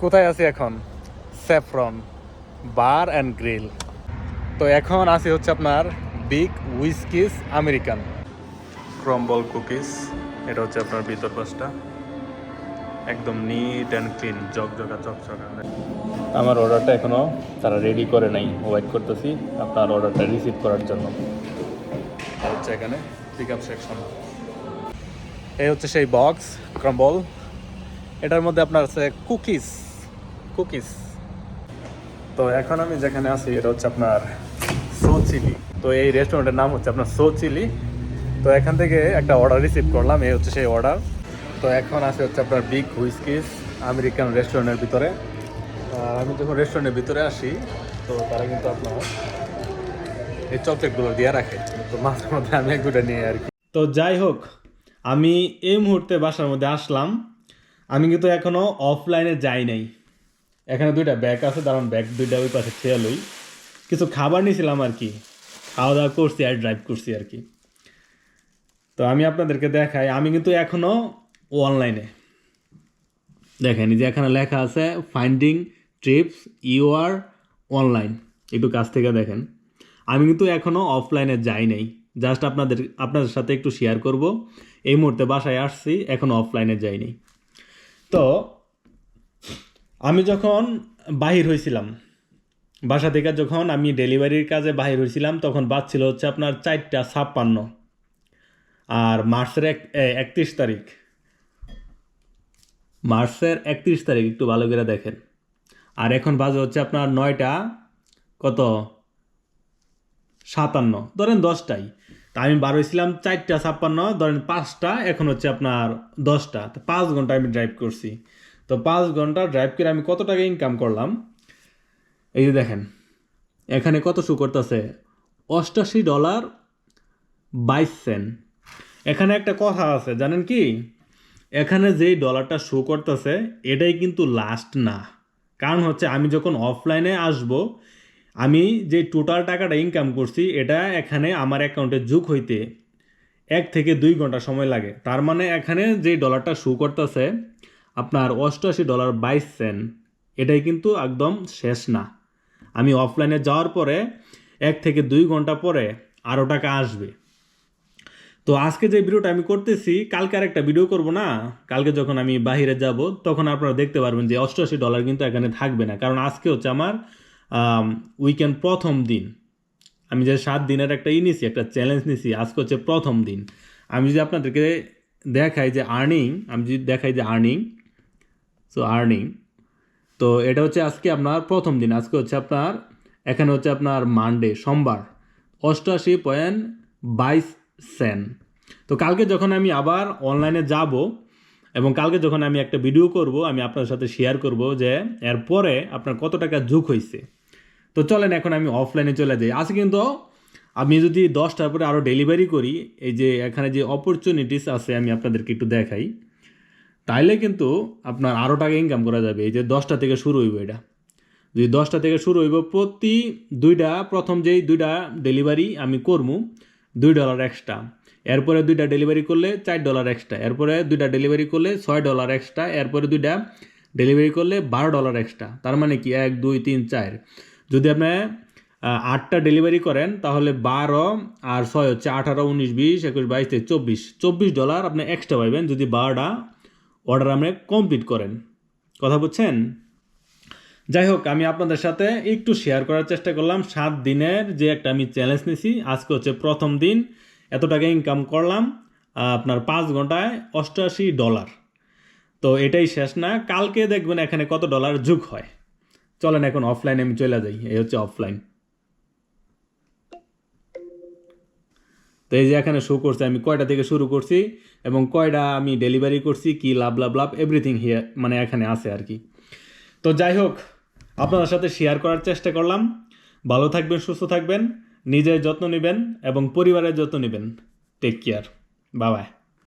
কোথায় আছি এখন? Saffron bar and grill. তো এখন আছি হচ্ছে আপনার বিগ হুইস্কিস আমেরিকান ক্রম্বল কুকিজ। এটা হচ্ছে আপনার ভিতর পাশটা একদম নিট অ্যান্ড ক্লিন, জকজকা চকচকা। আমার অর্ডারটা এখনো তারা রেডি করে নাই, ওয়েট করতেছি আপনার অর্ডারটা রিসিভ করার জন্য। হচ্ছে এখানে পিক আপ সেকশন। এই হচ্ছে সেই বক্স ক্রম্বল। এটার মধ্যে আপনার আছে কুকিজ। তো এখন আমি যেখানে আছি এটা হচ্ছে আপনার সো চিলি। তো এই রেস্টুরেন্টের নাম হচ্ছে আপনার সো চিলি। তো এখান থেকে একটা অর্ডার রিসিভ করলাম, এই হচ্ছে সেই অর্ডার। তো এখন আছে হচ্ছে আপনার বিগ হুইস্কিস আমেরিকান রেস্টুরেন্টের ভিতরে। আমি যখন রেস্টুরেন্টের ভিতরে আসি তো তারা কিন্তু আপনার এই চকলেটগুলো দিয়ে রাখে, তো মাঝে মধ্যে আমি এক দুটো নিয়ে আর কি। তো যাই হোক, আমি এই মুহূর্তে বাসার মধ্যে আসলাম। আমি কিন্তু এখনো অফলাইনে যাই নাই। এখানে দুইটা ব্যাগ আছে, দাঁড়ান ব্যাগ দুইটা ওই পাশে খেয়ালই কিছু খাবার নিয়েছিলাম আর কি, খাওয়া দাওয়া করছি আর ড্রাইভ করছি আর কি। তো আমি আপনাদেরকে দেখাই, আমি কিন্তু এখনো অনলাইনে দেখেন যে এখানে লেখা আছে finding trips you are online, একটু কাছ থেকে দেখেন। আমি কিন্তু এখনো অফলাইনে যাই নাই, জাস্ট আপনাদের সাথে একটু শেয়ার করব। এই মুহূর্তে বাসায় আসছি, এখনো অফলাইনে যাইনি। তো আমি যখন বাহির হয়েছিলাম বাসা থেকে, যখন আমি ডেলিভারির কাজে বাহির হয়েছিলাম তখন বাজছিল হচ্ছে আপনার 4:56, আর মার্চের 31 তারিখ। একটু ভালো করে দেখেন। আর এখন বাজে হচ্ছে আপনার 9:57, ধরেন 10টায়। তা আমি বার হয়েছিলাম 4:56, ধরেন 5টা, এখন হচ্ছে আপনার 10টা। তো 5 ঘন্টা আমি ড্রাইভ করছি। তো 5 ঘন্টা ড্রাইভ করে আমি কত টাকা ইনকাম করলাম এই যে দেখেন, এখানে কত শো করতেছে, $88.22। এখানে একটা কথা আছে জানেন কি, এখানে যেই ডলারটা শো করতেছে এটাই কিন্তু লাস্ট না। কারণ হচ্ছে আমি যখন অফলাইনে আসব, আমি যে টোটাল টাকাটা ইনকাম করছি এটা এখানে আমার অ্যাকাউন্টে যোগ হইতে 1 থেকে 2 ঘন্টা সময় লাগে। তার মানে এখানে যে ডলারটা শো করতেছে আপনার $88.22, এটাই কিন্তু একদম শেষ না। আমি অফলাইনে যাওয়ার পরে 1 থেকে 2 ঘন্টা পরে আরও টাকা আসবে। তো আজকে যে ভিডিওটা আমি করতেছি, কালকে আর একটা ভিডিও করব না, কালকে যখন আমি বাইরে যাব তখন আপনারা দেখতে পারবেন যে $88 কিন্তু এখানে থাকবে না। কারণ আজকে হচ্ছে আমার উইকেন্ড প্রথম দিন। আমি যে 7 দিনের একটা নিছি, একটা চ্যালেঞ্জ নিছি, আজকে হচ্ছে প্রথম দিন। আমি যদি আপনাদেরকে দেখাই যে আর্নিং, তো এটা হচ্ছে আজকে আপনার প্রথম দিন। আজকে হচ্ছে আপনার এখানে হচ্ছে আপনার মানডে, সোমবার, 88.22। তো কালকে যখন আমি আবার অনলাইনে যাব এবং কালকে যখন আমি একটা ভিডিও করব, আমি আপনার সাথে শেয়ার করব যে এরপরে আপনার কত টাকা যোগ হয়েছে। তো চলেন এখন আমি অফলাইনে চলে যাই। আজকে কিন্তু আমি যদি 10টার পরে আরও ডেলিভারি করি, এই যে এখানে যে অপরচুনিটিস আছে আমি আপনাদেরকে একটু দেখাই, তাইলে কিন্তু আপনার আরও টাকা ইনকাম করা যাবে। এই যে 10টা থেকে শুরু হইব, এটা যদি 10টা থেকে শুরু হইব, প্রতি প্রথম যেই 2টা ডেলিভারি আমি করবো $2 এক্সট্রা, এরপরে 2টা ডেলিভারি করলে $4 এক্সট্রা, এরপরে 2টা ডেলিভারি করলে $6 এক্সট্রা, এরপরে 2টা ডেলিভারি করলে $12 এক্সট্রা। তার মানে কি 1 2 3 4, যদি আপনি 8টা ডেলিভারি করেন তাহলে 12 আর 6 হচ্ছে 18 19 20 21 22 23 $24 আপনি এক্সট্রা পাইবেন যদি 12টা অর্ডার আপনি কমপ্লিট করেন। কথা বুঝছেন? যাই হোক, আমি আপনাদের সাথে একটু শেয়ার করার চেষ্টা করলাম 7 দিনের যে একটা আমি চ্যালেঞ্জ নিছি। আজকে হচ্ছে প্রথম দিন, এত টাকা ইনকাম করলাম আপনার 5 ঘন্টায় $88। তো এটাই শেষ না, কালকে দেখবেন এখানে কত ডলার যোগ হয়। চলেন এখন অফলাইনে আমি চলে যাই। এই হচ্ছে অফলাইন। তো এই যে এখানে শো করছে আমি কয়টা থেকে শুরু করছি এবং কয়টা আমি ডেলিভারি করছি, কি লাভ এভরিথিং হিয়ার মানে এখানে আছে আর কি। তো যাই হোক, আপনাদের সাথে শেয়ার করার চেষ্টা করলাম। ভালো থাকবেন, সুস্থ থাকবেন, নিজের যত্ন নেবেন এবং পরিবারের যত্ন নেবেন। Take care, bye by.